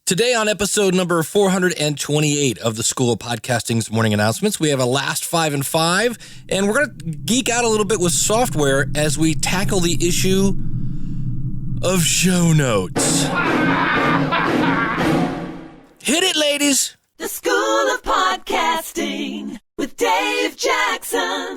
Today on episode number 428 of the School of Podcasting's morning announcements, we have a last 5 and 5, and we're going to geek out a little bit with software as we tackle the issue of show notes. Hit it, ladies! The School of Podcasting with Dave Jackson.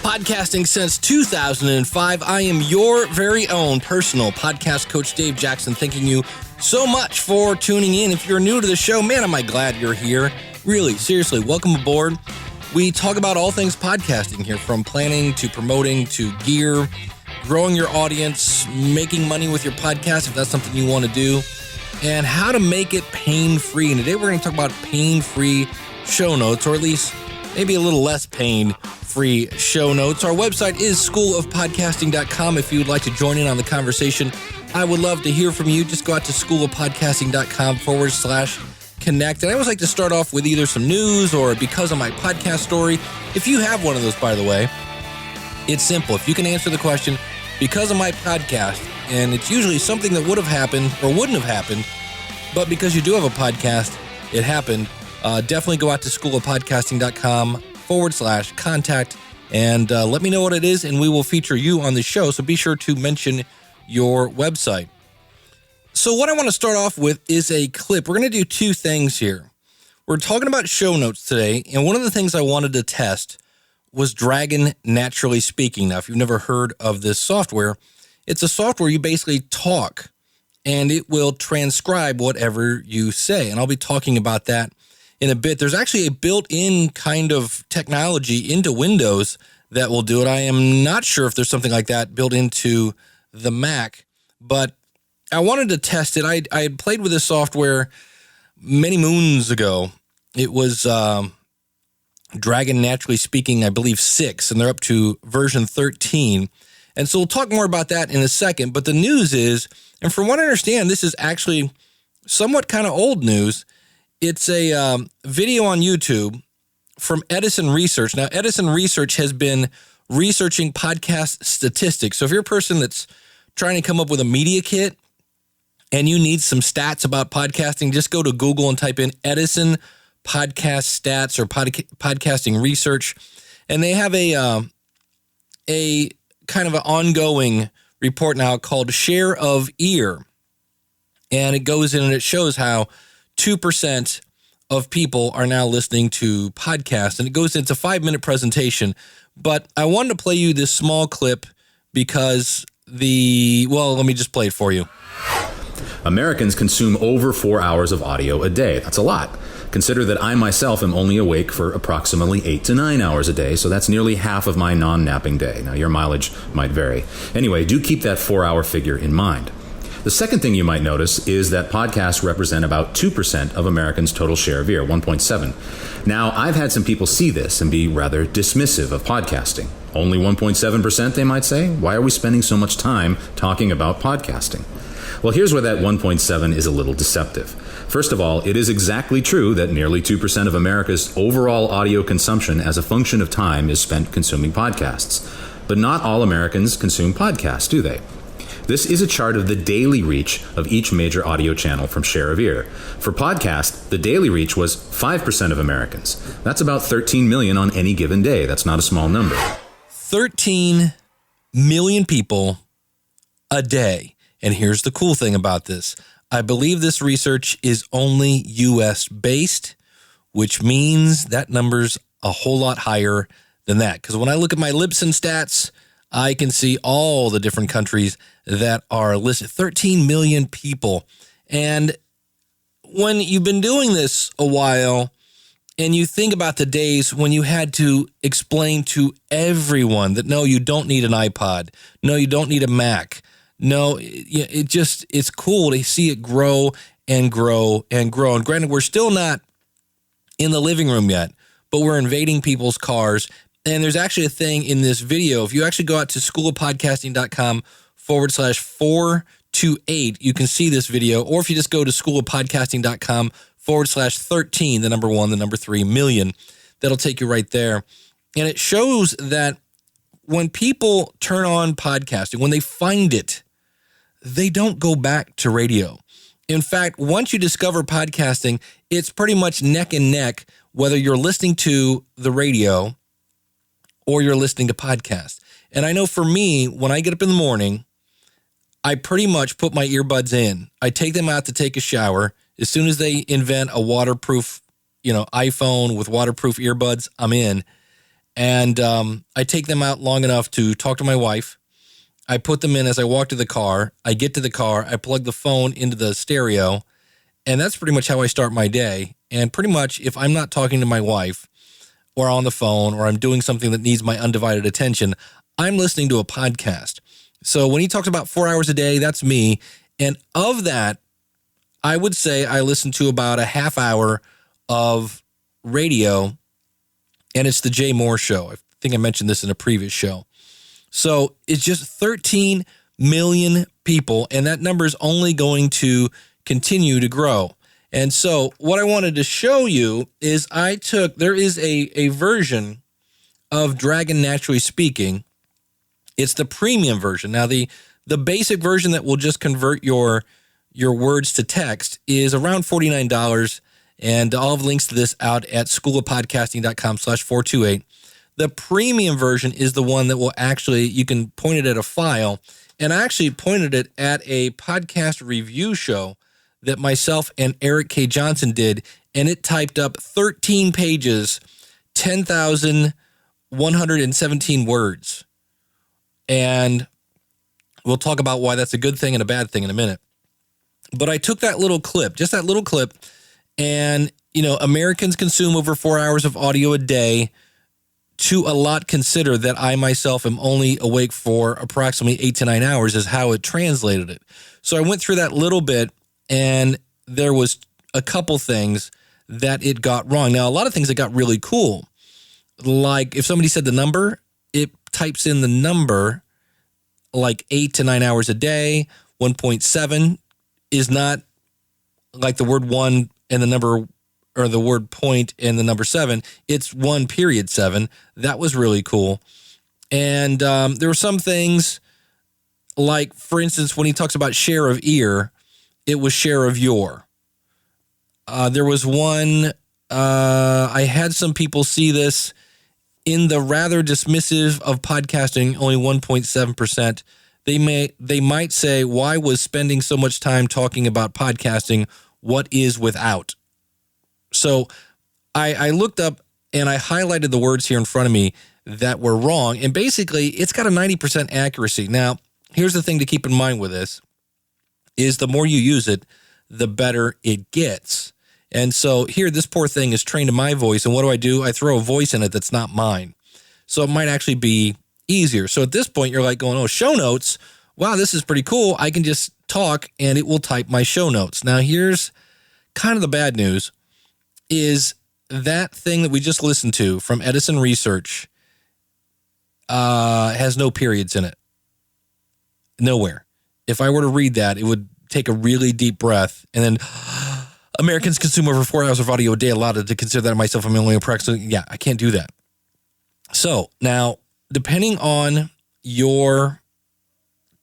Podcasting since 2005, I am your very own personal podcast coach, Dave Jackson, thanking you so much for tuning in. If you're new to the show, man, am I glad you're here. Really, seriously, welcome aboard. We talk about all things podcasting here, from planning to promoting to gear, growing your audience, making money with your podcast if that's something you want to do, and how to make it pain-free. And today we're going to talk about pain-free show notes, or at least maybe a little less pain-free show notes. Our website is schoolofpodcasting.com. If you would like to join in on the conversation, I would love to hear from you. Just go out to schoolofpodcasting.com/connect. And I always like to start off with either some news or because of my podcast story. If you have one of those, by the way, it's simple. If you can answer the question, because of my podcast, and it's usually something that would have happened or wouldn't have happened, but because you do have a podcast, it happened. Definitely go out to schoolofpodcasting.com/contact and let me know what it is, and we will feature you on the show. So be sure to mention your website. So what I want to start off with is a clip. We're going to do two things here. We're talking about show notes today, and one of the things I wanted to test was Dragon Naturally Speaking. Now, if you've never heard of this software, it's a software you basically talk, and it will transcribe whatever you say, and I'll be talking about that in a bit. There's actually a built-in kind of technology into Windows that will do it. I am not sure if there's something like that built into the Mac, but I wanted to test it. I had played with this software many moons ago. It was Dragon Naturally Speaking, I believe 6, and they're up to version 13. And so we'll talk more about that in a second. But the news is, and from what I understand, this is actually somewhat kind of old news. It's a video on YouTube from Edison Research. Now, Edison Research has been researching podcast statistics. So if you're a person that's trying to come up with a media kit and you need some stats about podcasting, just go to Google and type in Edison podcast stats or podcasting research. And they have a kind of an ongoing report now called Share of Ear. And it goes in and it shows how 2% of people are now listening to podcasts, and it goes into a 5-minute presentation. But I wanted to play you this small clip because let me just play it for you. Americans consume over 4 hours of audio a day. That's a lot. Consider that I myself am only awake for approximately 8 to 9 hours a day, so that's nearly half of my non-napping day. Now, your mileage might vary. Anyway, do keep that 4-hour figure in mind. The second thing you might notice is that podcasts represent about 2% of Americans' total share of ear, 1.7. Now, I've had some people see this and be rather dismissive of podcasting. Only 1.7%, they might say? Why are we spending so much time talking about podcasting? Well, here's where that 1.7 is a little deceptive. First of all, it is exactly true that nearly 2% of America's overall audio consumption as a function of time is spent consuming podcasts. But not all Americans consume podcasts, do they? This is a chart of the daily reach of each major audio channel from Share of Ear. For podcast, the daily reach was 5% of Americans. That's about 13 million on any given day. That's not a small number. 13 million people a day. And here's the cool thing about this. I believe this research is only U.S. based, which means that number's a whole lot higher than that. Because when I look at my Libsyn stats, I can see all the different countries that are listed. 13 million people. And when you've been doing this a while and you think about the days when you had to explain to everyone that, no, you don't need an iPod. No, you don't need a Mac. No, it's cool to see it grow and grow and grow. And granted, we're still not in the living room yet, but we're invading people's cars. And there's actually a thing in this video. If you actually go out to schoolofpodcasting.com/428, you can see this video. Or if you just go to schoolofpodcasting.com/13, the number 1, the number 3 million, that'll take you right there. And it shows that when people turn on podcasting, when they find it, they don't go back to radio. In fact, once you discover podcasting, it's pretty much neck and neck, whether you're listening to the radio or you're listening to podcasts. And I know for me, when I get up in the morning, I pretty much put my earbuds in. I take them out to take a shower. As soon as they invent a waterproof, iPhone with waterproof earbuds, I'm in. And I take them out long enough to talk to my wife. I put them in as I walk to the car. I get to the car. I plug the phone into the stereo. And that's pretty much how I start my day. And pretty much if I'm not talking to my wife or on the phone or I'm doing something that needs my undivided attention, I'm listening to a podcast. So when he talks about 4 hours a day, that's me. And of that, I would say I listen to about a half hour of radio, and it's the Jay Moore Show. I think I mentioned this in a previous show. So it's just 13 million people, and that number is only going to continue to grow. And so what I wanted to show you is there is a version of Dragon Naturally Speaking. It's the premium version. Now, the basic version that will just convert your words to text is around $49, and I'll have links to this out at schoolofpodcasting.com/428. The premium version is the one that will actually, you can point it at a file, and I actually pointed it at a podcast review show that myself and Eric K. Johnson did, and it typed up 13 pages, 10,117 words. And we'll talk about why that's a good thing and a bad thing in a minute. But I took that little clip, just that little clip, and, Americans consume over 4 hours of audio a day. To a lot consider that I myself am only awake for approximately 8 to 9 hours is how it translated it. So I went through that little bit, and there was a couple things that it got wrong. Now, a lot of things that got really cool. Like if somebody said the number, it types in the number like 8 to 9 hours a day. 1.7 is not like the word one and the number, or the word point and the number 7. It's 1.7. That was really cool. And there were some things like, for instance, when he talks about share of ear, it was share of your. There was one, I had some people see this in the rather dismissive of podcasting, only 1.7%. They might say, why was spending so much time talking about podcasting? What is without? So I looked up and I highlighted the words here in front of me that were wrong. And basically, it's got a 90% accuracy. Now, here's the thing to keep in mind with this is the more you use it, the better it gets. And so here, this poor thing is trained to my voice. And what do? I throw a voice in it that's not mine. So it might actually be easier. So at this point, you're like going, oh, show notes. Wow, this is pretty cool. I can just talk and it will type my show notes. Now, here's kind of the bad news is that thing that we just listened to from Edison Research has no periods in it. Nowhere. If I were to read that, it would take a really deep breath and then Americans consume over 4 hours of audio a day, allowed to consider that myself. I'm only approximately, yeah, I can't do that. So now, depending on your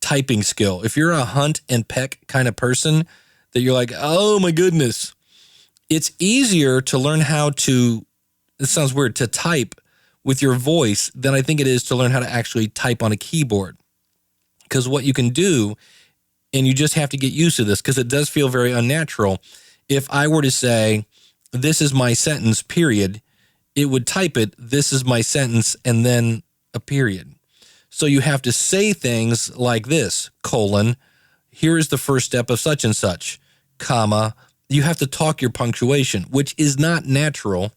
typing skill, if you're a hunt and peck kind of person that you're like, oh my goodness, it's easier to learn how to, this sounds weird, to type with your voice than I think it is to learn how to actually type on a keyboard. Because what you can do, and you just have to get used to this because it does feel very unnatural. If I were to say, this is my sentence, period, it would type it, this is my sentence, and then a period. So you have to say things like this, colon, here is the first step of such and such, comma. You have to talk your punctuation, which is not natural.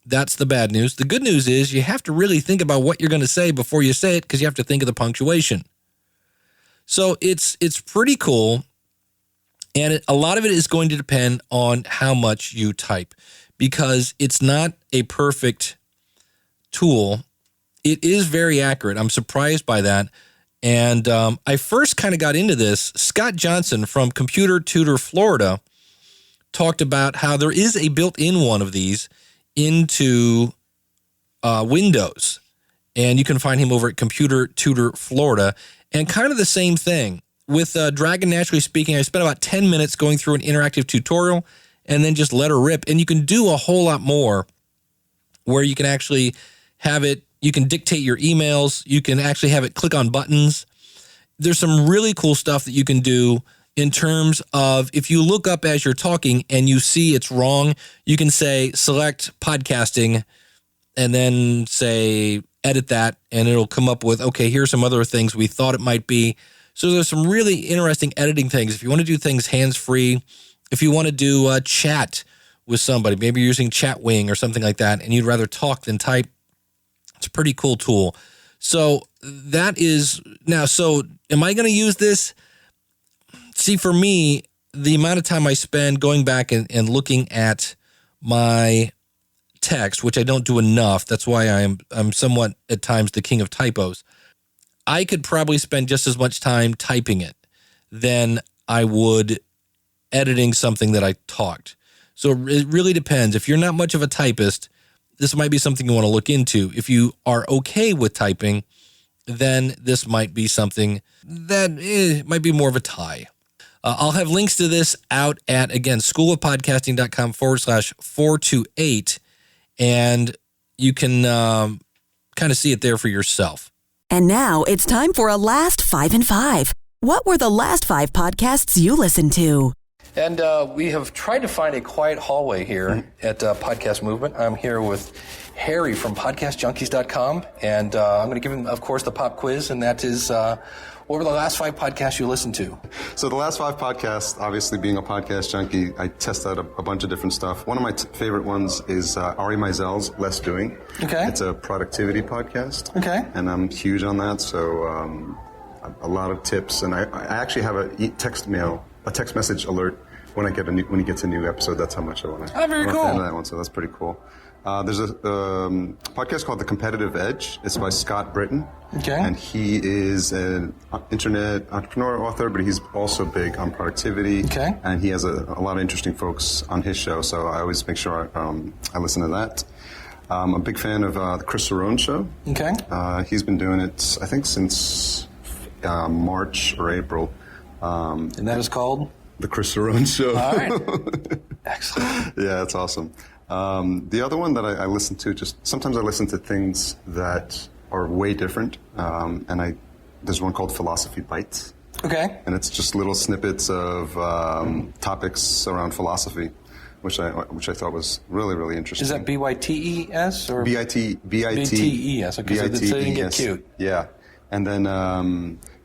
That's the bad news. The good news is you have to really think about what you're going to say before you say it because you have to think of the punctuation. So it's pretty cool. And a lot of it is going to depend on how much you type because it's not a perfect tool. It is very accurate. I'm surprised by that. And I first kind of got into this. Scott Johnson from Computer Tutor Florida talked about how there is a built-in one of these into Windows. And you can find him over at Computer Tutor Florida. And kind of the same thing. with Dragon Naturally Speaking, I spent about 10 minutes going through an interactive tutorial and then just let her rip. And you can do a whole lot more where you can actually have it, you can dictate your emails, you can actually have it click on buttons. There's some really cool stuff that you can do in terms of if you look up as you're talking and you see it's wrong, you can say select podcasting and then say edit that, and it'll come up with, okay, here's some other things we thought it might be. So there's some really interesting editing things. If you want to do things hands-free, if you want to do a chat with somebody, maybe you're using Chatwing or something like that, and you'd rather talk than type, it's a pretty cool tool. So that is now, so am I going to use this? See, for me, the amount of time I spend going back and looking at my text, which I don't do enough, that's why I'm somewhat at times the king of typos. I could probably spend just as much time typing it than I would editing something that I talked. So it really depends. If you're not much of a typist, this might be something you want to look into. If you are okay with typing, then this might be something that might be more of a tie. I'll have links to this out at, again, schoolofpodcasting.com/428, and you can kind of see it there for yourself. And now it's time for a Last 5 in 5. What were the last 5 podcasts you listened to? And we have tried to find a quiet hallway here at Podcast Movement. I'm here with Harry from podcastjunkies.com, and I'm going to give him, of course, the pop quiz, and that is, what were the last 5 podcasts you listened to? So the last 5 podcasts, obviously being a podcast junkie, I test out a bunch of different stuff. One of my favorite ones is Ari Meisel's Less Doing. Okay. It's a productivity podcast. Okay. And I'm huge on that, so a lot of tips. And I actually have a text message alert when he gets a new episode. That's how much I want to. Oh, very cool. I'm a fan of that one, so that's pretty cool. There's a podcast called The Competitive Edge. It's by Scott Britton. Okay. And he is an internet entrepreneur, author, but he's also big on productivity. Okay. And he has a lot of interesting folks on his show, so I always make sure I listen to that. I'm a big fan of the Chris Cerrone show. Okay. He's been doing it, I think, since March or April. And that is called? The Chris Cerrone Show. All right. Excellent. Yeah, that's awesome. The other one that I listen to, sometimes I listen to things that are way different, and there's one called Philosophy Bites. Okay. And it's just little snippets of topics around philosophy, which I thought was really, really interesting. Is that BYTES or BITES? Okay, so they didn't get cute. Yeah. And then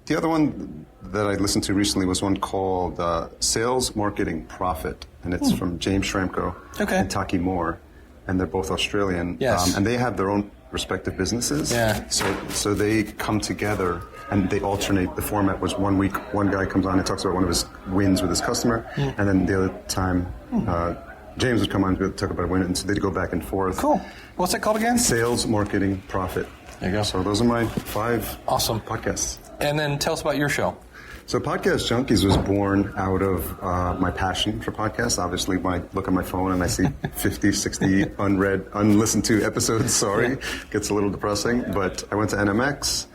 the other one that I listened to recently was one called Sales Marketing Profit, and it's from James Schramko and Taki Moore, and they're both Australian. Yes. And they have their own respective businesses. Yeah. So they come together and they alternate. The format was 1 week, one guy comes on and talks about one of his wins with his customer, and then the other time James would come on to talk about a win, and so they'd go back and forth. Cool. What's that called again? Sales Marketing Profit. There you go. So those are my 5 awesome podcasts. And then tell us about your show. So Podcast Junkies was born out of my passion for podcasts. Obviously, when I look at my phone and I see 50, 60 unlistened to episodes, gets a little depressing. But I went to NMX.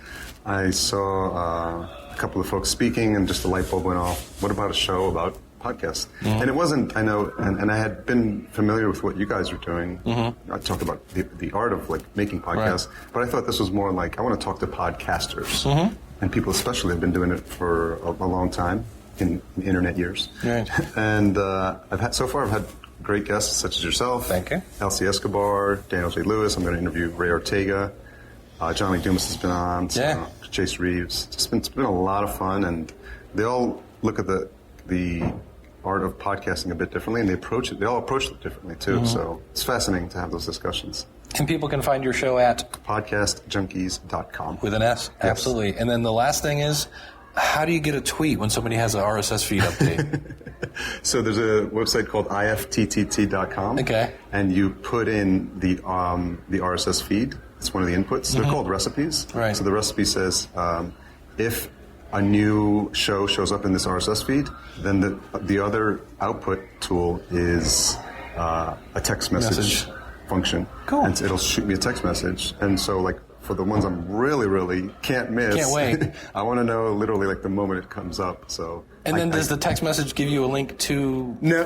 I saw a couple of folks speaking, and just a light bulb went off. What about a show about podcasts? Mm-hmm. And it wasn't, I know, and I had been familiar with what you guys were doing. Mm-hmm. I talked about the art of making podcasts, but I thought this was more like, I want to talk to podcasters. Mm-hmm. And people especially have been doing it for a long time in internet years. Right. And I've had great guests such as yourself. Thank you. Elsie Escobar, Daniel J. Lewis. I'm going to interview Ray Ortega. Johnny Dumas has been on. Chase Reeves. It's been a lot of fun, and they all look at the art of podcasting a bit differently, and they all approach it differently too. Mm-hmm. So it's fascinating to have those discussions. And people can find your show at? podcastjunkies.com. With an S? Yes. Absolutely. And then the last thing is, how do you get a tweet when somebody has an RSS feed update? So there's a website called ifttt.com. Okay. And you put in the RSS feed. It's one of the inputs. Mm-hmm. They're called recipes. Right. So the recipe says, if a new show shows up in this RSS feed, then the other output tool is a text message function. Cool. And it'll shoot me a text message. And so for the ones I'm really can't miss. Can't wait. I want to know literally like the moment it comes up. So. And then does the text message give you a link to? No,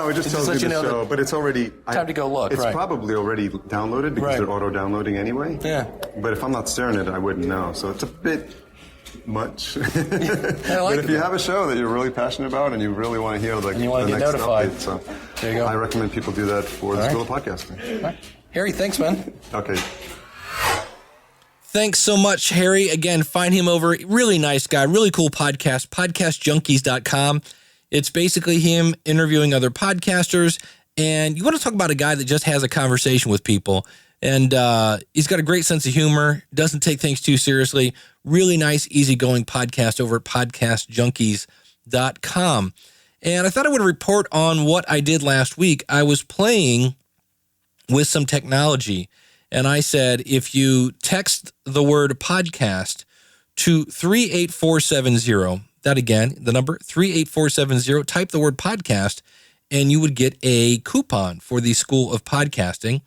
it just tells you the show, but it's already time to go look. It's right. probably already downloaded because they're auto-downloading anyway. Yeah. But if I'm not staring at it, I wouldn't know. So it's a bit much. But if you have a show that you're really passionate about and you really want to hear like and you want the to get next notified, update, so there you go. I recommend people do that for the School of Podcasting. All right. Harry, thanks, man. Okay. Thanks so much, Harry. Again, find him over. Really nice guy, really cool podcast, podcastjunkies.com. It's basically him interviewing other podcasters. And you want to talk about a guy that just has a conversation with people. And he's got a great sense of humor, doesn't take things too seriously. Really nice, easygoing podcast over at podcastjunkies.com. And I thought I would report on what I did last week. I was playing with some technology. And I said, if you text the word podcast to 38470, that again, the number 38470, type the word podcast, and you would get a coupon for the School of Podcasting.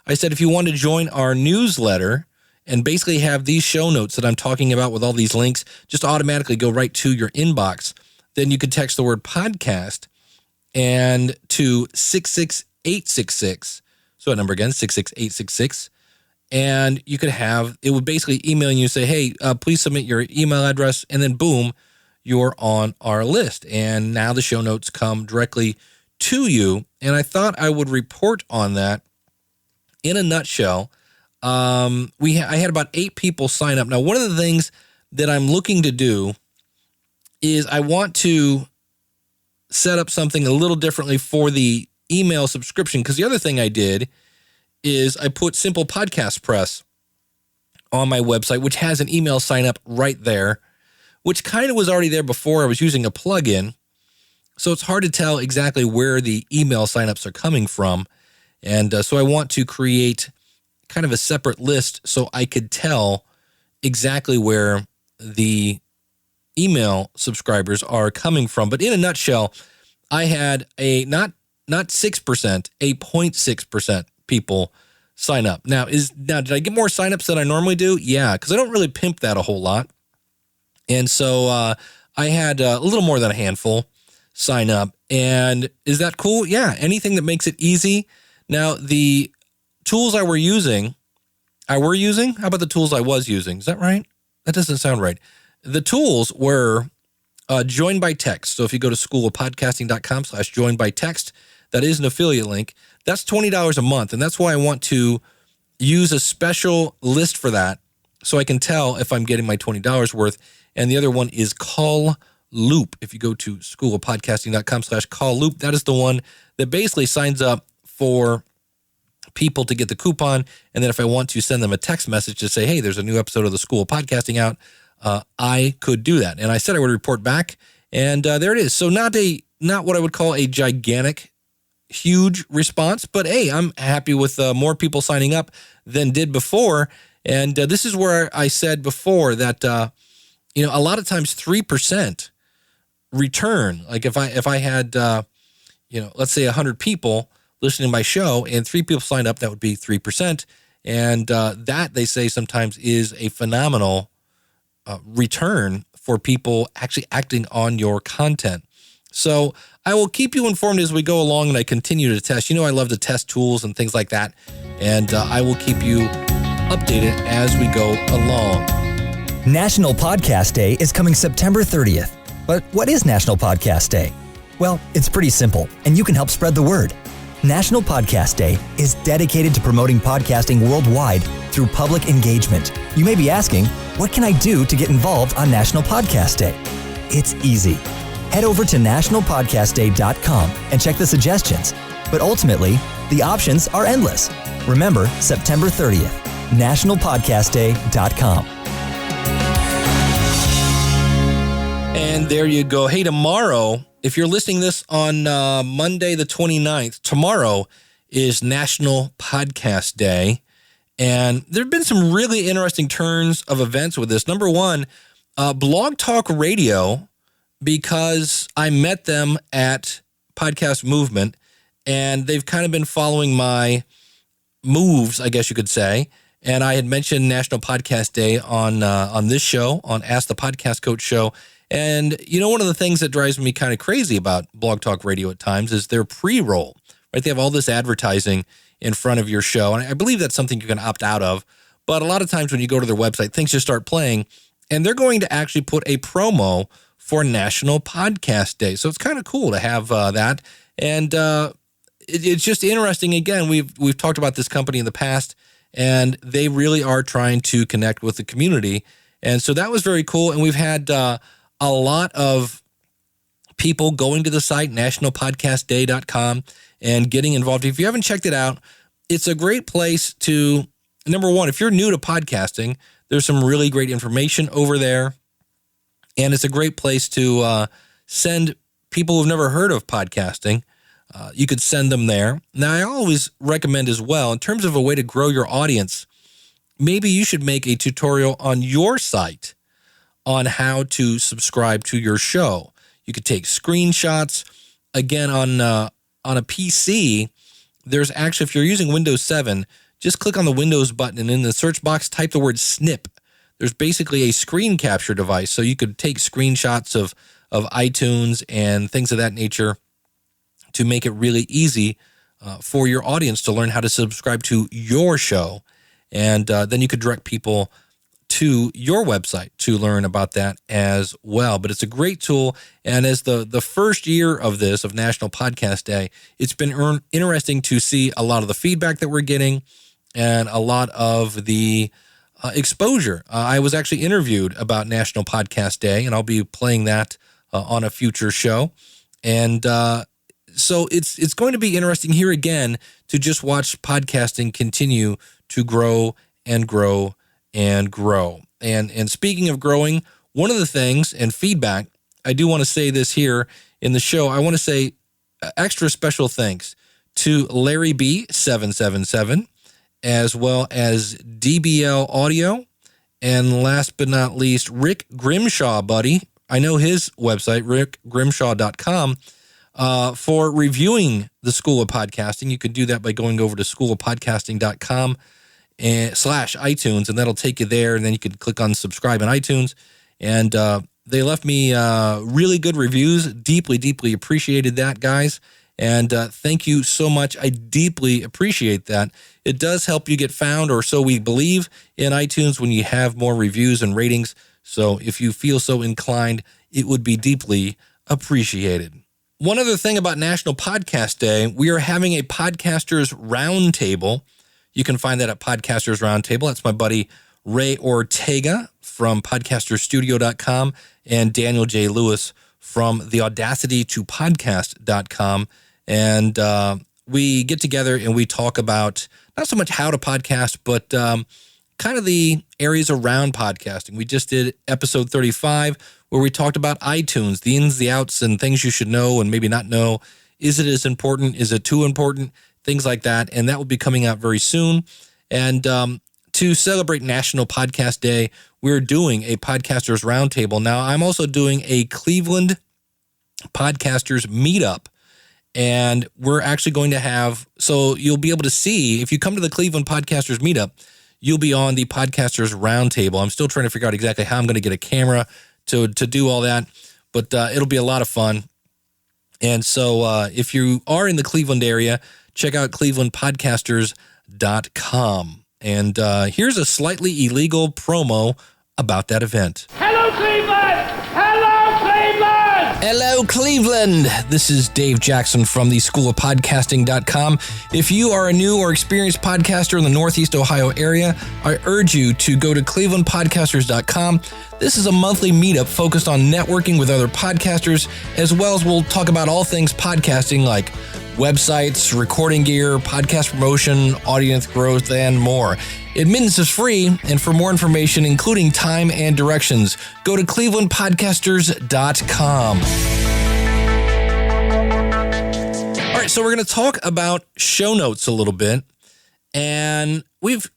I said, if you want to join our newsletter and basically have these show notes that I'm talking about with all these links just automatically go right to your inbox, then you could text the word podcast and to 66866. So that number again, 66866. And you could have, it would basically email you and say, hey, please submit your email address. And then boom, you're on our list. And now the show notes come directly to you. And I thought I would report on that in a nutshell. I had about 8 people sign up. Now, one of the things that I'm looking to do is I want to set up something a little differently for the email subscription, because the other thing I did is I put Simple Podcast Press on my website, which has an email sign up right there, which kind of was already there before. I was using a plugin, so it's hard to tell exactly where the email signups are coming from. And so I want to create kind of a separate list so I could tell exactly where the email subscribers are coming from. But in a nutshell, I had a not 6%, a 0.6% people sign up. Now, did I get more signups than I normally do? Yeah, because I don't really pimp that a whole lot. And so I had a little more than a handful sign up. And is that cool? Yeah, anything that makes it easy. Now, the tools I were using, how about the tools I was using? Is that right? That doesn't sound right. The tools were join by text. So if you go to schoolofpodcasting.com/join by text, that is an affiliate link. That's $20 a month. And that's why I want to use a special list for that so I can tell if I'm getting my $20 worth. And the other one is Call Loop. If you go to schoolofpodcasting.com/call loop, that is the one that basically signs up for people to get the coupon. And then if I want to send them a text message to say, hey, there's a new episode of the School of Podcasting out, I could do that. And I said I would report back, and there it is. So not what I would call a gigantic, huge response, but hey, I'm happy with more people signing up than did before. And this is where I said before that, a lot of times 3% return. Like if I had, let's say 100 people listening to my show and 3 people signed up, that would be 3%. And that, they say, sometimes is a phenomenal return for people actually acting on your content. So I will keep you informed as we go along and I continue to test. I love to test tools and things like that. And I will keep you updated as we go along. National Podcast Day is coming September 30th. But what is National Podcast Day? Well, it's pretty simple, and you can help spread the word. National Podcast Day is dedicated to promoting podcasting worldwide through public engagement. You may be asking, what can I do to get involved on National Podcast Day? It's easy. Head over to nationalpodcastday.com and check the suggestions. But ultimately, the options are endless. Remember, September 30th, nationalpodcastday.com. And there you go. Hey, tomorrow, if you're listening this on Monday the 29th, tomorrow is National Podcast Day. And there have been some really interesting turns of events with this. Number one, Blog Talk Radio, because I met them at Podcast Movement, and they've kind of been following my moves, I guess you could say. And I had mentioned National Podcast Day on this show, on Ask the Podcast Coach show. And, one of the things that drives me kind of crazy about Blog Talk Radio at times is their pre-roll, right? They have all this advertising in front of your show. And I believe that's something you can opt out of. But a lot of times when you go to their website, things just start playing, and they're going to actually put a promo for National Podcast Day. So it's kind of cool to have that. And it's just interesting. Again, we've talked about this company in the past, and they really are trying to connect with the community. And so that was very cool. And we've had a lot of people going to the site, nationalpodcastday.com, and getting involved. If you haven't checked it out, it's a great place to, number one, if you're new to podcasting, there's some really great information over there. And it's a great place to send people who've never heard of podcasting. You could send them there. Now, I always recommend as well, in terms of a way to grow your audience, maybe you should make a tutorial on your site on how to subscribe to your show. You could take screenshots. Again, on a PC, there's actually, if you're using Windows 7, just click on the Windows button, and in the search box, type the word snip. There's basically a screen capture device, so you could take screenshots of iTunes and things of that nature to make it really easy for your audience to learn how to subscribe to your show. And then you could direct people to your website to learn about that as well. But it's a great tool. And as the first year of this, of National Podcast Day, it's been interesting to see a lot of the feedback that we're getting and a lot of the exposure. I was actually interviewed about National Podcast Day, and I'll be playing that on a future show. And so it's going to be interesting here again to just watch podcasting continue to grow and grow and grow. And speaking of growing, one of the things and feedback, I do want to say this here in the show. I want to say extra special thanks to Larry B777, as well as DBL Audio, and last but not least, Rick Grimshaw, buddy. I know his website, rickgrimshaw.com, for reviewing the School of Podcasting. You can do that by going over to schoolofpodcasting.com /iTunes, and that'll take you there, and then you can click on subscribe in iTunes. And they left me really good reviews. Deeply, deeply appreciated that, guys. And thank you so much. I deeply appreciate that. It does help you get found, or so we believe, in iTunes when you have more reviews and ratings. So if you feel so inclined, it would be deeply appreciated. One other thing about National Podcast Day, we are having a Podcasters Roundtable. You can find that at Podcasters Roundtable. That's my buddy Ray Ortega from podcasterstudio.com and Daniel J. Lewis from theaudacitytopodcast.com. And we get together and we talk about not so much how to podcast, but kind of the areas around podcasting. We just did episode 35 where we talked about iTunes, the ins, the outs, and things you should know and maybe not know. Is it as important? Is it too important? Things like that. And that will be coming out very soon. And to celebrate National Podcast Day, we're doing a Podcasters Roundtable. Now, I'm also doing a Cleveland Podcasters Meetup. And we're actually going to have, so you'll be able to see, if you come to the Cleveland Podcasters Meetup, you'll be on the Podcasters Roundtable. I'm still trying to figure out exactly how I'm going to get a camera to do all that, but it'll be a lot of fun. And so if you are in the Cleveland area, check out clevelandpodcasters.com. And here's a slightly illegal promo about that event. Hello, Cleveland! Hello, Cleveland! Hello, Cleveland. This is Dave Jackson from the schoolofpodcasting.com. If you are a new or experienced podcaster in the Northeast Ohio area, I urge you to go to clevelandpodcasters.com. This is a monthly meetup focused on networking with other podcasters, as well as we'll talk about all things podcasting like websites, recording gear, podcast promotion, audience growth, and more. Admittance is free, and for more information, including time and directions, go to clevelandpodcasters.com. All right, so we're going to talk about show notes a little bit, and we've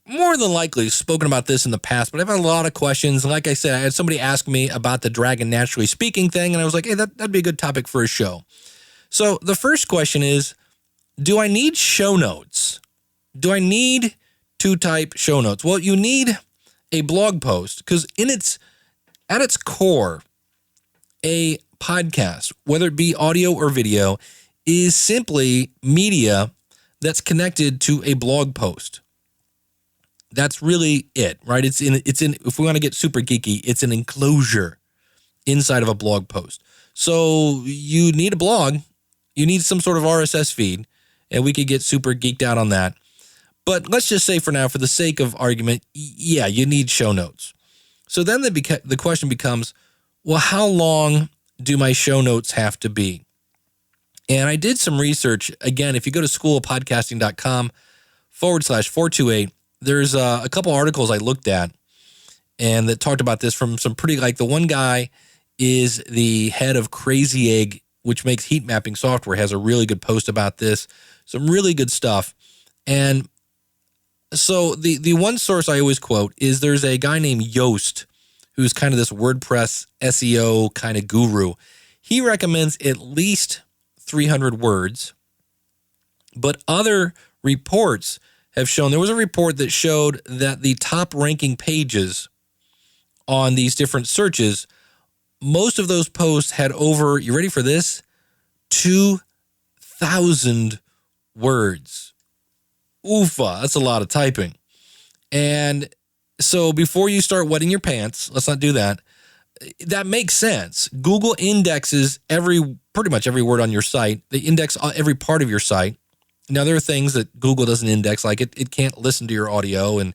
more than likely spoken about this in the past, but I've had a lot of questions. And like I said, I had somebody ask me about the Dragon Naturally Speaking thing, and I was like, hey, that'd be a good topic for a show. So the first question is, do I need show notes? Do I need to type show notes? Well, you need a blog post because at its core, a podcast, whether it be audio or video, is simply media that's connected to a blog post. That's really it, right? It's in, if we want to get super geeky, it's an enclosure inside of a blog post. So you need a blog, you need some sort of RSS feed, and we could get super geeked out on that. But let's just say for now, for the sake of argument, yeah, you need show notes. So then the question becomes, well, how long do my show notes have to be? And I did some research. Again, if you go to schoolofpodcasting.com/428, there's a couple articles I looked at and that talked about this from some pretty, like the one guy is the head of Crazy Egg, which makes heat mapping software, has a really good post about this, some really good stuff. And so the one source I always quote is there's a guy named Yoast, who's kind of this WordPress SEO kind of guru. He recommends at least 300 words, but other reports have shown, there was a report that showed that the top ranking pages on these different searches, most of those posts had over, you ready for this? 2,000 words. Oofa, that's a lot of typing. And so before you start wetting your pants, let's not do that. That makes sense. Google indexes pretty much every word on your site. They index every part of your site. Now, there are things that Google doesn't index, like it can't listen to your audio and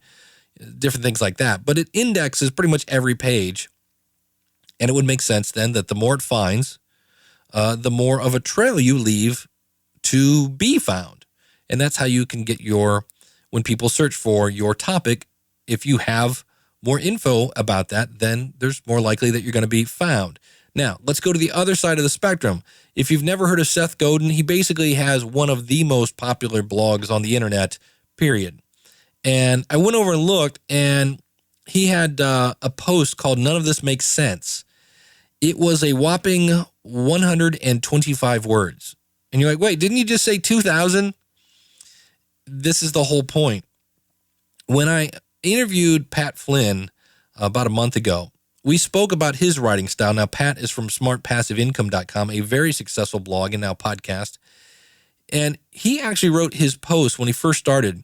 different things like that. But it indexes pretty much every page. And it would make sense then that the more it finds, the more of a trail you leave to be found. And that's how you can get when people search for your topic, if you have more info about that, then there's more likely that you're going to be found. Now, let's go to the other side of the spectrum. If you've never heard of Seth Godin, he basically has one of the most popular blogs on the internet, period. And I went over and looked, and he had a post called None of This Makes Sense. It was a whopping 125 words. And you're like, wait, didn't you just say 2,000? This is the whole point. When I interviewed Pat Flynn about a month ago, we spoke about his writing style. Now, Pat is from smartpassiveincome.com, a very successful blog and now podcast. And he actually wrote his post when he first started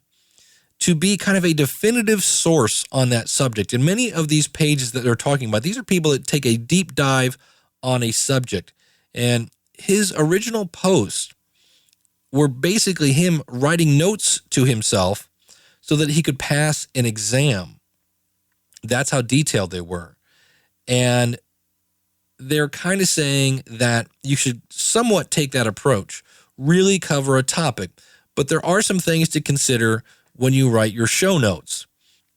to be kind of a definitive source on that subject. And many of these pages that they're talking about, these are people that take a deep dive on a subject. And his original posts were basically him writing notes to himself so that he could pass an exam. That's how detailed they were. And they're kind of saying that you should somewhat take that approach, really cover a topic. But there are some things to consider when you write your show notes.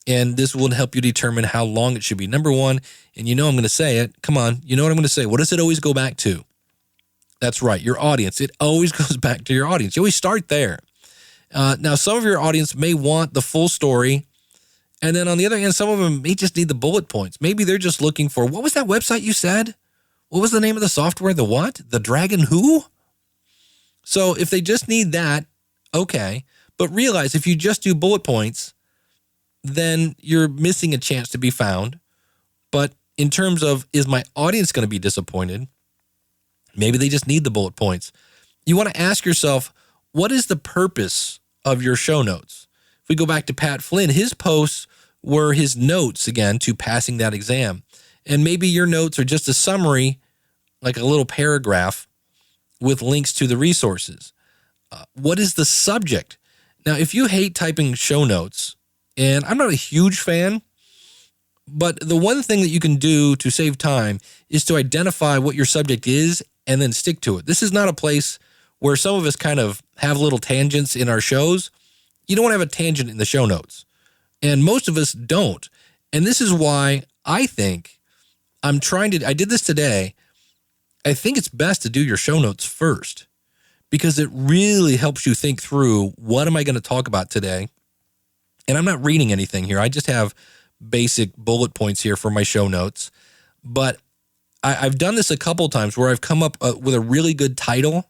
And this will help you determine how long it should be. Number one, and you know I'm going to say it. Come on, you know what I'm going to say. What does it always go back to? That's right, your audience. It always goes back to your audience. You always start there. Now, some of your audience may want the full story. And then on the other hand, some of them may just need the bullet points. Maybe they're just looking for, what was that website you said? What was the name of the software? The what? The Dragon Who? So if they just need that, okay. But realize if you just do bullet points, then you're missing a chance to be found. But in terms of, is my audience going to be disappointed? Maybe they just need the bullet points. You want to ask yourself, what is the purpose of your show notes? If we go back to Pat Flynn, his posts were his notes, again, to passing that exam. And maybe your notes are just a summary, like a little paragraph with links to the resources. What is the subject? Now, if you hate typing show notes, and I'm not a huge fan, but the one thing that you can do to save time is to identify what your subject is and then stick to it. This is not a place where some of us kind of have little tangents in our shows. You don't want to have a tangent in the show notes. And most of us don't. And this is why I think I did this today. I think it's best to do your show notes first because it really helps you think through, what am I going to talk about today? And I'm not reading anything here. I just have basic bullet points here for my show notes. But I've done this a couple of times where I've come up with a really good title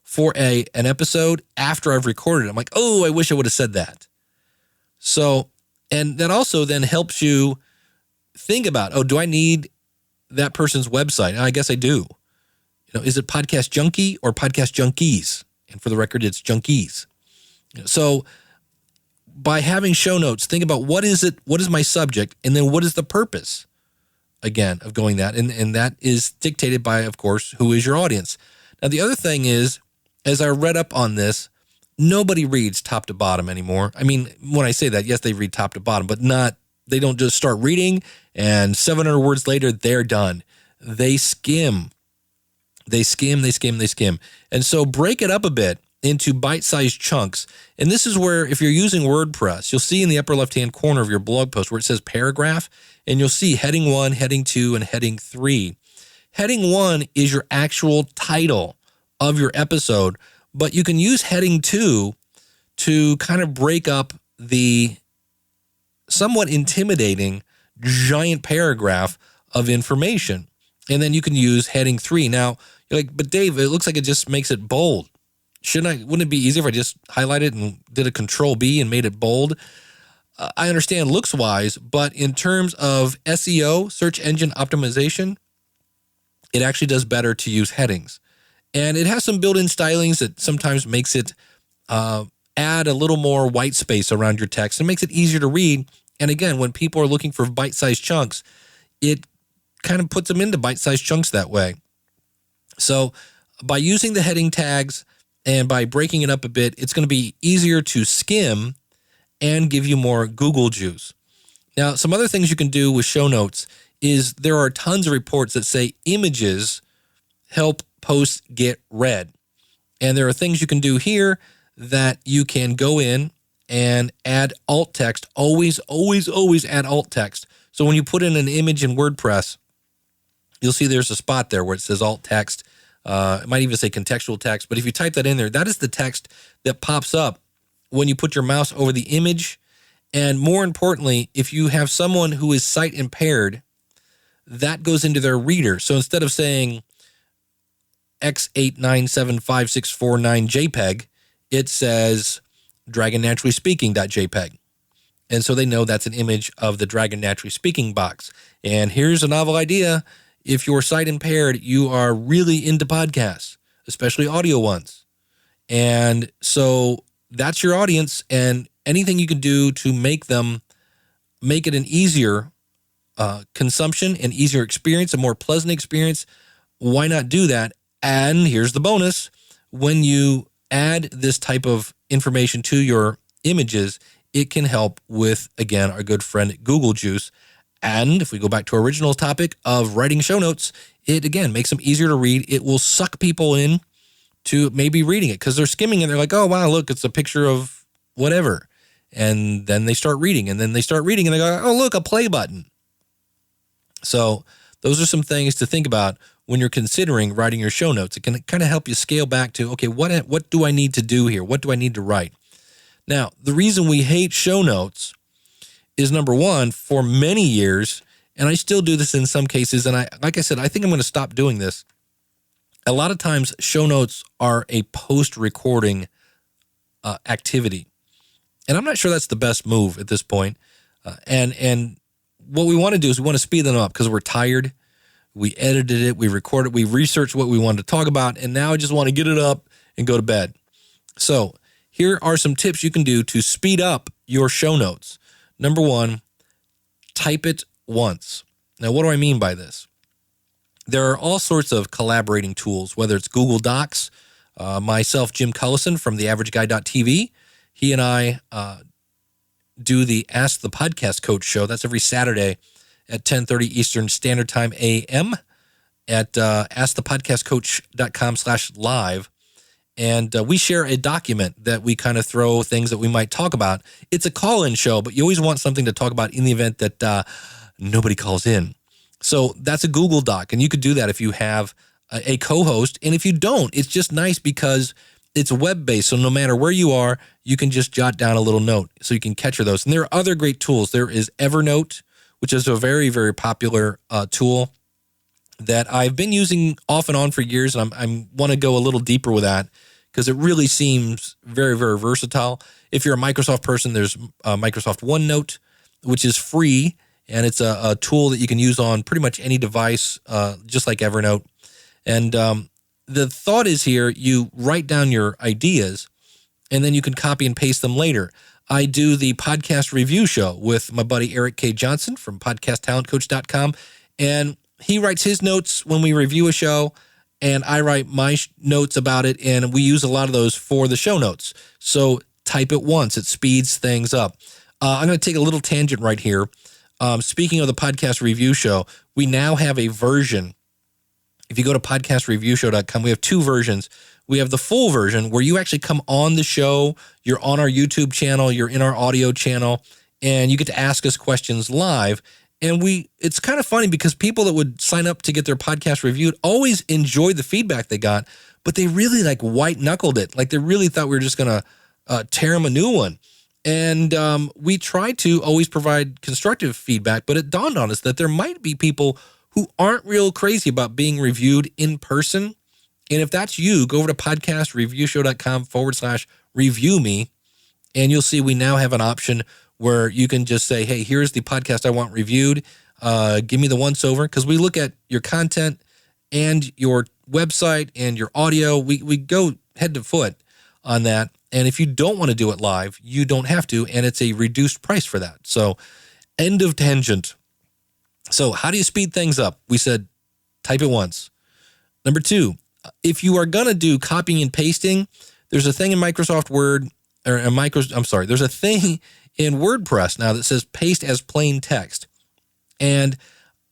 for an episode after I've recorded it. I'm like, oh, I wish I would have said that. So, and that also then helps you think about, oh, do I need that person's website? I guess I do. Is it Podcast Junkie or Podcast Junkies? And for the record, it's Junkies. So by having show notes, think about what is my subject, and then what is the purpose, again, of going that. And that is dictated by, of course, who is your audience. Now, the other thing is, as I read up on this, nobody reads top to bottom anymore. I mean, when I say that, yes, they read top to bottom, but they don't just start reading and 700 words later, they're done. They skim. They skim. And so break it up a bit into bite-sized chunks. And this is where, if you're using WordPress, you'll see in the upper left-hand corner of your blog post where it says paragraph, and you'll see heading 1, heading 2, and heading 3. Heading 1 is your actual title of your episode, but you can use heading 2 to kind of break up the somewhat intimidating giant paragraph of information. And then you can use heading 3. Now, you're like, but Dave, it looks like it just makes it bold. Wouldn't it be easier if I just highlighted and did a Control B and made it bold? I understand looks wise, but in terms of SEO, search engine optimization, it actually does better to use headings. And it has some built-in stylings that sometimes makes it add a little more white space around your text and makes it easier to read. And again, when people are looking for bite-sized chunks, it kind of puts them into bite-sized chunks that way. So by using the heading tags and by breaking it up a bit, it's going to be easier to skim and give you more Google juice. Now, some other things you can do with show notes is there are tons of reports that say images help posts get read. And there are things you can do here that you can go in and add alt text. Always add alt text. So when you put in an image in WordPress, you'll see there's a spot there where it says alt text. It might even say contextual text, but if you type that in there, that is the text that pops up when you put your mouse over the image. And more importantly, if you have someone who is sight impaired, that goes into their reader. So instead of saying X8975649 JPEG, it says Dragon Naturally Speaking.jpg. And so they know that's an image of the Dragon Naturally Speaking box. And here's a novel idea. If you're sight impaired, you are really into podcasts, especially audio ones. And so that's your audience, and anything you can do to make it an easier consumption, an easier experience, a more pleasant experience, why not do that? And here's the bonus. When you add this type of information to your images, it can help with, again, our good friend Google Juice. And if we go back to our original topic of writing show notes, it, again, makes them easier to read. It will suck people in to maybe reading it because they're skimming and they're like, oh, wow, look, it's a picture of whatever. And then they start reading, and then they start reading and they go, oh, look, a play button. So those are some things to think about when you're considering writing your show notes. It can kind of help you scale back to, okay, what do I need to do here? What do I need to write? Now, the reason we hate show notes is, number one, for many years, and I still do this in some cases, and like I said, I think I'm going to stop doing this. A lot of times, show notes are a post-recording activity, and I'm not sure that's the best move at this point. And what we want to do is we want to speed them up because we're tired. We edited it, we recorded it, we researched what we wanted to talk about, and now I just want to get it up and go to bed. So here are some tips you can do to speed up your show notes. Number one, type it once. Now, what do I mean by this? There are all sorts of collaborating tools, whether it's Google Docs, myself, Jim Cullison from theaverageguy.tv. He and I do the Ask the Podcast Coach show. That's every Saturday at 10:30 Eastern Standard Time a.m. at askthepodcastcoach.com/live. And we share a document that we kind of throw things that we might talk about. It's a call-in show, but you always want something to talk about in the event that nobody calls in. So that's a Google Doc, and you could do that if you have a co-host. And if you don't, it's just nice because it's web-based, so no matter where you are, you can just jot down a little note so you can capture those. And there are other great tools. There is Evernote, which is a very, very popular tool that I've been using off and on for years, and I want to go a little deeper with that because it really seems very, very versatile. If you're a Microsoft person, there's Microsoft OneNote, which is free, and it's a tool that you can use on pretty much any device, just like Evernote. And the thought is here, you write down your ideas, and then you can copy and paste them later. I do the podcast review show with my buddy Eric K. Johnson from podcasttalentcoach.com, and he writes his notes when we review a show, and I write my notes about it, and we use a lot of those for the show notes. So type it once. It speeds things up. I'm going to take a little tangent right here. Speaking of the podcast review show, we now have a version. If you go to podcastreviewshow.com, we have two versions. We have the full version where you actually come on the show. You're on our YouTube channel. You're in our audio channel, and you get to ask us questions live. And it's kind of funny because people that would sign up to get their podcast reviewed always enjoyed the feedback they got, but they really like white knuckled it. Like they really thought we were just going to tear them a new one. And we try to always provide constructive feedback, but it dawned on us that there might be people who aren't real crazy about being reviewed in person. And if that's you, go over to podcastreviewshow.com/review me, and you'll see we now have an option where you can just say, hey, here's the podcast I want reviewed. Give me the once over, because we look at your content and your website and your audio. We go head to foot on that. And if you don't want to do it live, you don't have to, and it's a reduced price for that. So end of tangent. So how do you speed things up? We said type it once. Number two, if you are going to do copying and pasting, there's a thing in Microsoft Word, there's a thing in WordPress now that says paste as plain text. And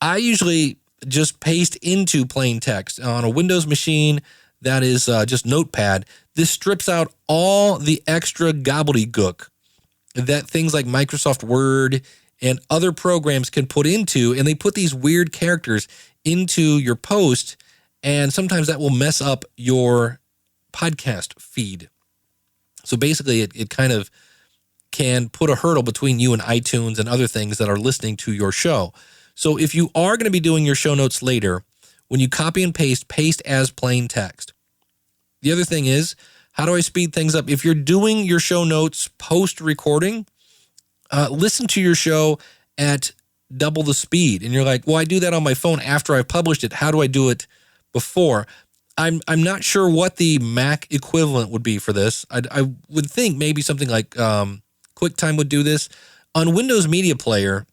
I usually just paste into plain text on a Windows machine that is just Notepad. This strips out all the extra gobbledygook that things like Microsoft Word and other programs can put into, and they put these weird characters into your post, and sometimes that will mess up your podcast feed. So basically, it kind of can put a hurdle between you and iTunes and other things that are listening to your show. So if you are going to be doing your show notes later, when you copy and paste as plain text. The other thing is, how do I speed things up? If you're doing your show notes post-recording, listen to your show at double the speed. And you're like, well, I do that on my phone after I've published it. How do I do it before? I'm not sure what the Mac equivalent would be for this. I would think maybe something like QuickTime would do this. On Windows Media Player,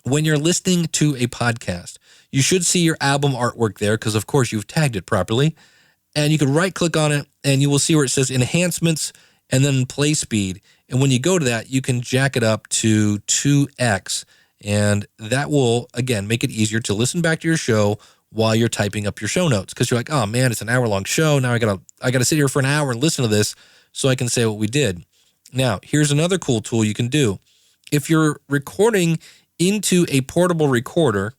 when you're listening to a podcast, you should see your album artwork there because, of course, you've tagged it properly. And you can right-click on it, and you will see where it says Enhancements and then Play Speed. And when you go to that, you can jack it up to 2x. And that will, again, make it easier to listen back to your show while you're typing up your show notes. Because you're like, oh, man, it's an hour-long show. Now I gotta sit here for an hour and listen to this so I can say what we did. Now, here's another cool tool you can do. If you're recording into a portable recorder,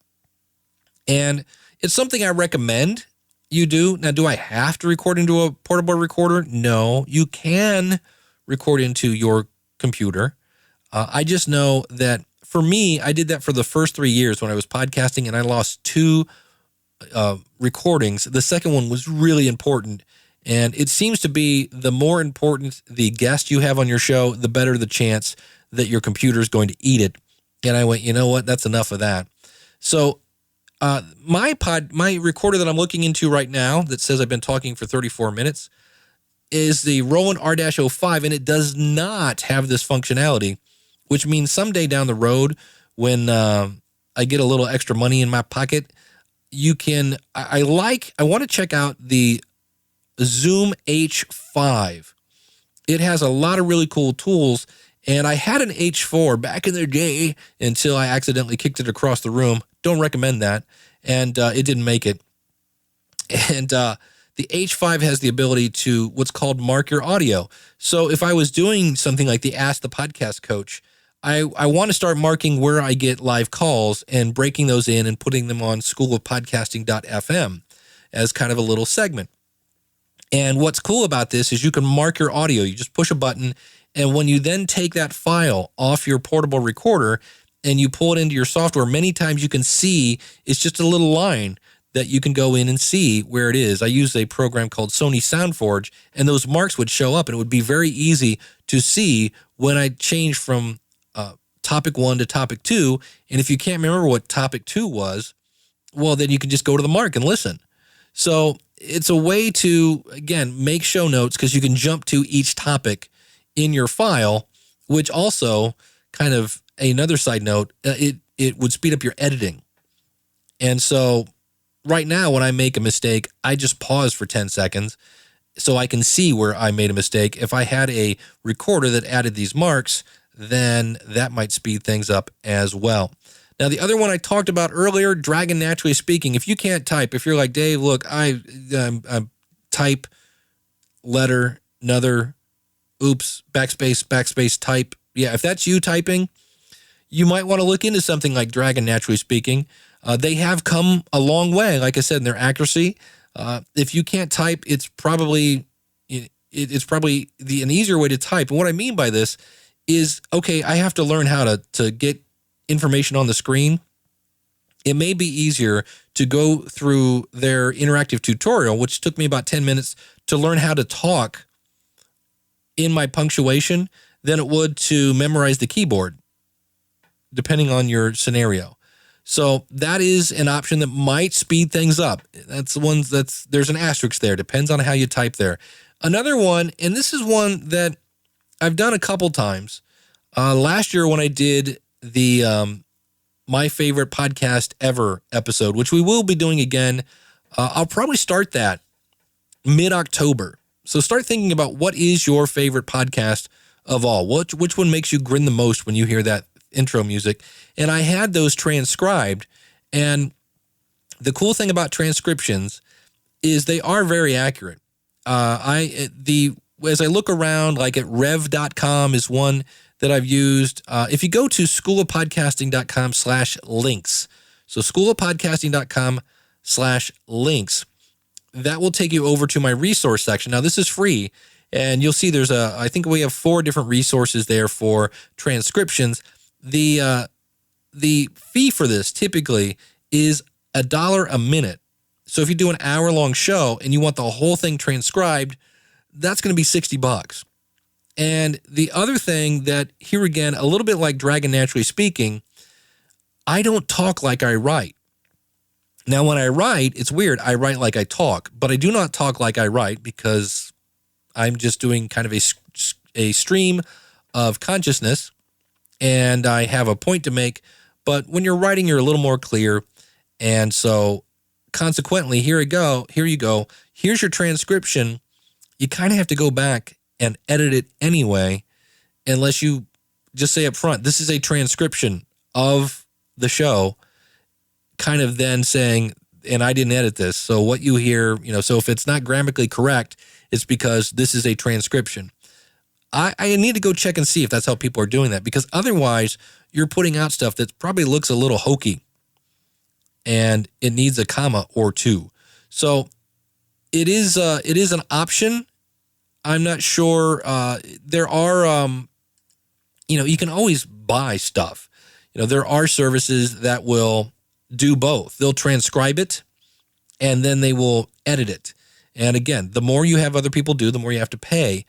and it's something I recommend you do. Now, do I have to record into a portable recorder? No, you can record into your computer. I just know that for me, I did that for the first 3 years when I was podcasting, and I lost 2 recordings. The second one was really important, and it seems to be the more important the guest you have on your show, the better the chance that your computer is going to eat it. And I went, you know what? That's enough of that. So my recorder that I'm looking into right now that says I've been talking for 34 minutes is the Roland R-05, and it does not have this functionality, which means someday down the road when I get a little extra money in my pocket, I want to check out the Zoom H5. It has a lot of really cool tools, and I had an H4 back in the day until I accidentally kicked it across the room. Don't recommend that. And it didn't make it. And the H5 has the ability to what's called mark your audio. So if I was doing something like the Ask the Podcast Coach, I want to start marking where I get live calls and breaking those in and putting them on schoolofpodcasting.fm as kind of a little segment. And what's cool about this is you can mark your audio. You just push a button, and when you then take that file off your portable recorder and you pull it into your software, many times you can see it's just a little line that you can go in and see where it is. I use a program called Sony SoundForge, and those marks would show up, and it would be very easy to see when I change from topic 1 to topic 2. And if you can't remember what topic 2 was, well, then you can just go to the mark and listen. So it's a way to, again, make show notes because you can jump to each topic in your file, which also kind of another side note, it would speed up your editing. And so right now, when I make a mistake, I just pause for 10 seconds so I can see where I made a mistake. If I had a recorder that added these marks, then that might speed things up as well. Now, the other one I talked about earlier, Dragon Naturally Speaking. If you can't type, if you're like, Dave, look, I type, letter, another, oops, backspace, type. Yeah, if that's you typing, you might want to look into something like Dragon Naturally Speaking. They have come a long way, like I said, in their accuracy. If you can't type, it's probably an easier way to type. And what I mean by this is, okay, I have to learn how to get information on the screen. It may be easier to go through their interactive tutorial, which took me about 10 minutes to learn how to talk in my punctuation than it would to memorize the keyboard, depending on your scenario. So that is an option that might speed things up. That's the ones there's an asterisk there. Depends on how you type there. Another one, and this is one that I've done a couple times. Last year when I did the My Favorite Podcast Ever episode, which we will be doing again, I'll probably start that mid-October. So start thinking about what is your favorite podcast of all. Which one makes you grin the most when you hear that intro music? And I had those transcribed, and the cool thing about transcriptions is they are very accurate. As I look around, like at rev.com is one that I've used. If you go to schoolofpodcasting.com/links, so schoolofpodcasting.com/links, that will take you over to my resource section. Now, this is free, and you'll see I think we have 4 different resources there for transcriptions. The fee for this typically is $1 a minute. So if you do an hour-long show and you want the whole thing transcribed, that's going to be $60. And the other thing that, here again, a little bit like Dragon Naturally Speaking, I don't talk like I write. Now, when I write, it's weird. I write like I talk, but I do not talk like I write because I'm just doing kind of a stream of consciousness, and I have a point to make. But when you're writing, you're a little more clear. And so consequently, here you go. Here's your transcription. You kind of have to go back and edit it anyway, unless you just say up front, this is a transcription of the show, kind of then saying, and I didn't edit this. So what you hear, so if it's not grammatically correct, it's because this is a transcription. I need to go check and see if that's how people are doing that, because otherwise you're putting out stuff that probably looks a little hokey and it needs a comma or two. So it is an option. I'm not sure. There are, you can always buy stuff. There are services that will do both. They'll transcribe it and then they will edit it. And again, the more you have other people do, the more you have to pay.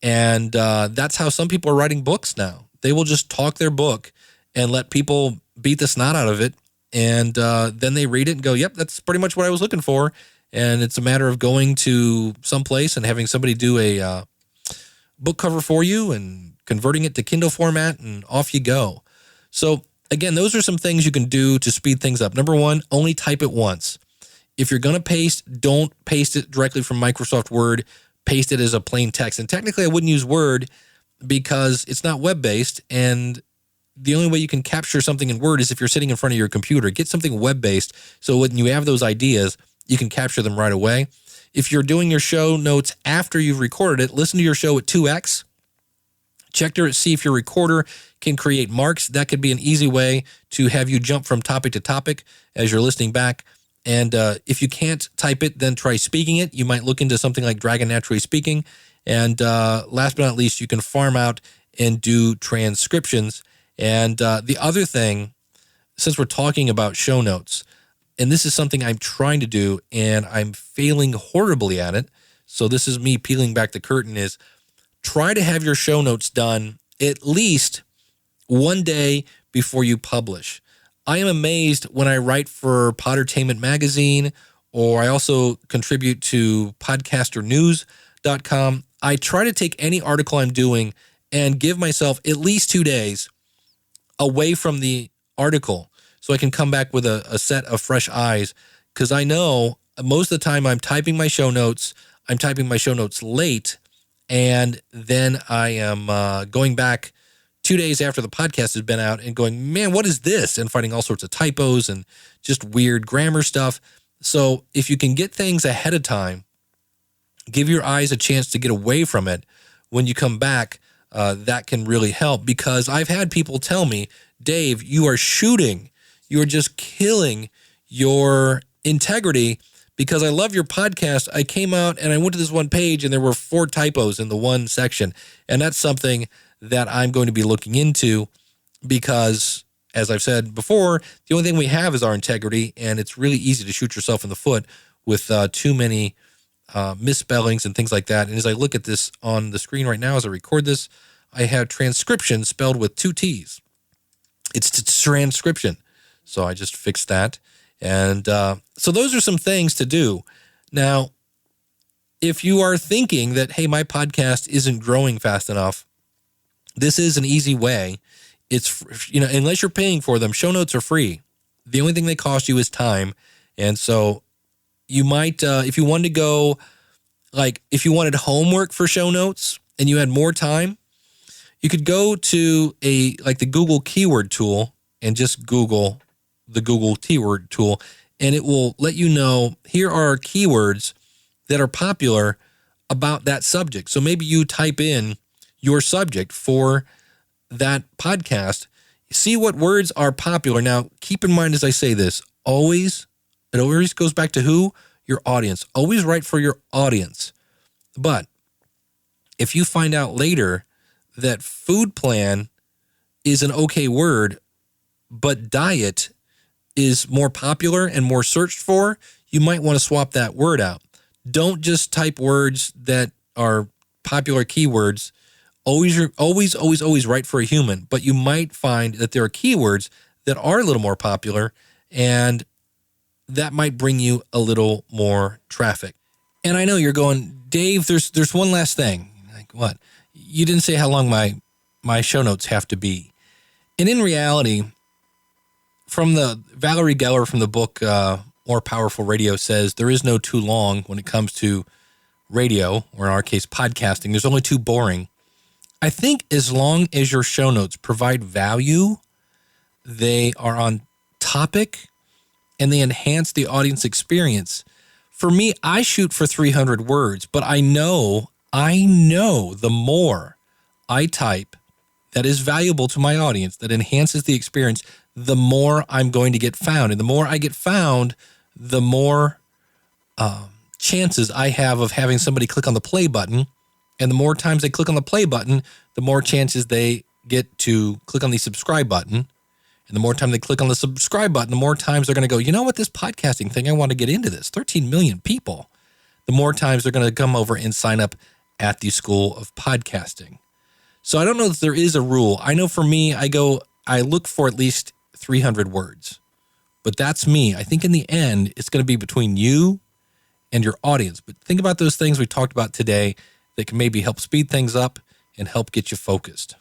And that's how some people are writing books now. They will just talk their book and let people beat the snot out of it. And then they read it and go, yep, that's pretty much what I was looking for. And it's a matter of going to someplace and having somebody do a book cover for you and converting it to Kindle format, and off you go. So again, those are some things you can do to speed things up. Number one, only type it once. If you're going to paste, don't paste it directly from Microsoft Word. Paste it as a plain text. And technically, I wouldn't use Word because it's not web-based, and the only way you can capture something in Word is if you're sitting in front of your computer. Get something web-based so when you have those ideas, you can capture them right away. If you're doing your show notes after you've recorded it, listen to your show at 2x. Check to see if your recorder can create marks. That could be an easy way to have you jump from topic to topic as you're listening back. And if you can't type it, then try speaking it. You might look into something like Dragon Naturally Speaking. And last but not least, you can farm out and do transcriptions. And the other thing, since we're talking about show notes, and this is something I'm trying to do, and I'm failing horribly at it. So this is me peeling back the curtain, is try to have your show notes done at least one day before you publish. I am amazed when I write for Poddertainment Magazine, or I also contribute to podcasternews.com. I try to take any article I'm doing and give myself at least 2 days away from the article so I can come back with a set of fresh eyes, because I know most of the time I'm typing my show notes late, and then I am going back 2 days after the podcast has been out and going, man, what is this? And finding all sorts of typos and just weird grammar stuff. So if you can get things ahead of time, give your eyes a chance to get away from it when you come back, that can really help, because I've had people tell me, Dave, you are just killing your integrity, because I love your podcast. I came out and I went to this one page and there were 4 typos in the one section. And that's something that I'm going to be looking into, because as I've said before, the only thing we have is our integrity, and it's really easy to shoot yourself in the foot with too many misspellings and things like that. And as I look at this on the screen right now, as I record this, I have transcription spelled with 2 T's. It's transcription. So I just fixed that. And so those are some things to do. Now, if you are thinking that, hey, my podcast isn't growing fast enough, this is an easy way. It's, unless you're paying for them, show notes are free. The only thing they cost you is time. And so you might, if you wanted to go, like if you wanted homework for show notes and you had more time, you could go to the Google keyword tool and just Google the Google keyword tool, and it will let you know, here are keywords that are popular about that subject. So maybe you type in your subject for that podcast, see what words are popular. Now, keep in mind as I say this, it always goes back to who? Your audience. Always write for your audience. But if you find out later that food plan is an okay word, but diet is more popular and more searched for, you might want to swap that word out. Don't just type words that are popular keywords. Always write for a human, but you might find that there are keywords that are a little more popular, and that might bring you a little more traffic. And I know you're going, Dave, there's one last thing. Like, what? You didn't say how long my show notes have to be. And in reality, from the Valerie Geller from the book More Powerful Radio says there is no too long when it comes to radio, or in our case, podcasting. There's only too boring. I think as long as your show notes provide value, they are on topic, and they enhance the audience experience. For me, I shoot for 300 words, but I know the more I type that is valuable to my audience, that enhances the experience, the more I'm going to get found. And the more I get found, the more chances I have of having somebody click on the play button. And the more times they click on the play button, the more chances they get to click on the subscribe button. And the more time they click on the subscribe button, the more times they're going to go, you know what, this podcasting thing, I want to get into this. 13 million people. The more times they're going to come over and sign up at the School of Podcasting. So I don't know if there is a rule. I know for me, I look for at least 300 words. But that's me. I think in the end, it's going to be between you and your audience. But think about those things we talked about today that can maybe help speed things up and help get you focused.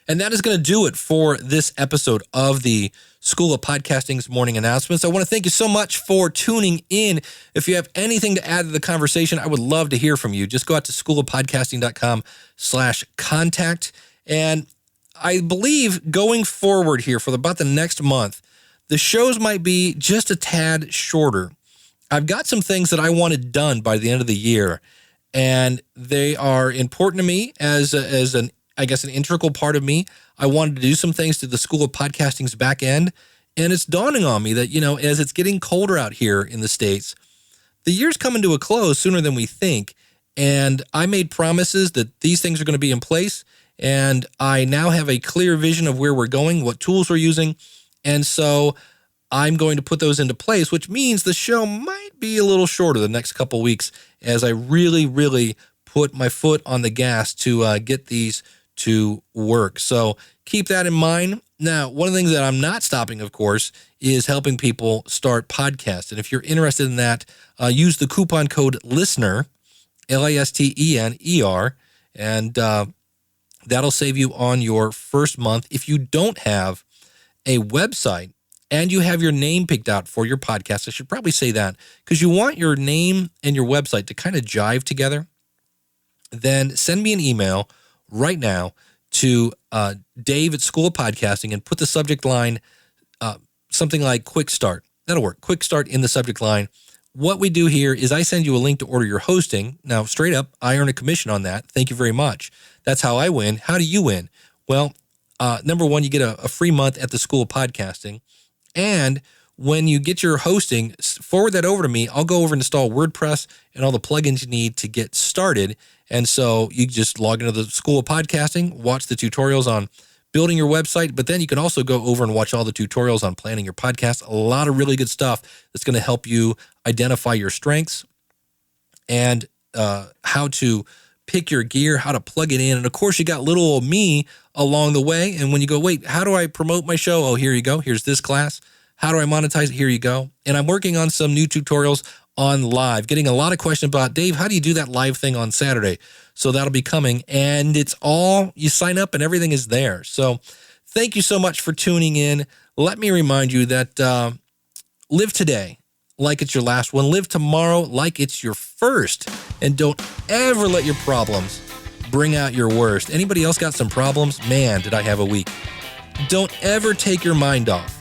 And that is going to do it for this episode of the School of Podcasting's morning announcements. I want to thank you so much for tuning in. If you have anything to add to the conversation, I would love to hear from you. Just go out to schoolofpodcasting.com/contact. And I believe going forward here for about the next month, the shows might be just a tad shorter. I've got some things that I wanted done by the end of the year, and they are important to me as an integral part of me. I wanted to do some things to the School of Podcasting's back end, and it's dawning on me that, as it's getting colder out here in the States, the year's coming to a close sooner than we think, and I made promises that these things are going to be in place, and I now have a clear vision of where we're going, what tools we're using, and so I'm going to put those into place, which means the show might be a little shorter the next couple weeks as I really, really put my foot on the gas to get these to work. So keep that in mind. Now, one of the things that I'm not stopping, of course, is helping people start podcasts. And if you're interested in that, use the coupon code LISTENER, LISTENER, and that'll save you on your first month. If you don't have a website and you have your name picked out for your podcast, I should probably say that, because you want your name and your website to kind of jive together, then send me an email right now to Dave at School of Podcasting and put the subject line something like Quick Start. That'll work. Quick Start in the subject line. What we do here is I send you a link to order your hosting. Now, straight up, I earn a commission on that. Thank you very much. That's how I win. How do you win? Well, number one, you get a free month at the School of Podcasting. And when you get your hosting, forward that over to me. I'll go over and install WordPress and all the plugins you need to get started. And so you just log into the School of Podcasting, watch the tutorials on building your website, but then you can also go over and watch all the tutorials on planning your podcast. A lot of really good stuff that's going to help you identify your strengths and how to pick your gear, how to plug it in. And of course, you got little old me along the way. And when you go, wait, how do I promote my show? Oh, here you go. Here's this class. How do I monetize it? Here you go. And I'm working on some new tutorials on live, getting a lot of questions about, Dave, how do you do that live thing on Saturday? So that'll be coming, and it's all, you sign up and everything is there. So thank you so much for tuning in. Let me remind you that live today like it's your last one. Live tomorrow like it's your first. And don't ever let your problems bring out your worst. Anybody else got some problems? Man, did I have a week. Don't ever take your mind off.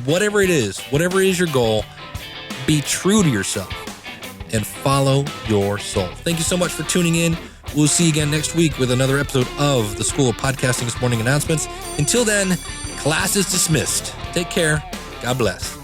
Whatever it is your goal, be true to yourself and follow your soul. Thank you so much for tuning in. We'll see you again next week with another episode of the School of Podcasting's Morning Announcements. Until then, class is dismissed. Take care. God bless.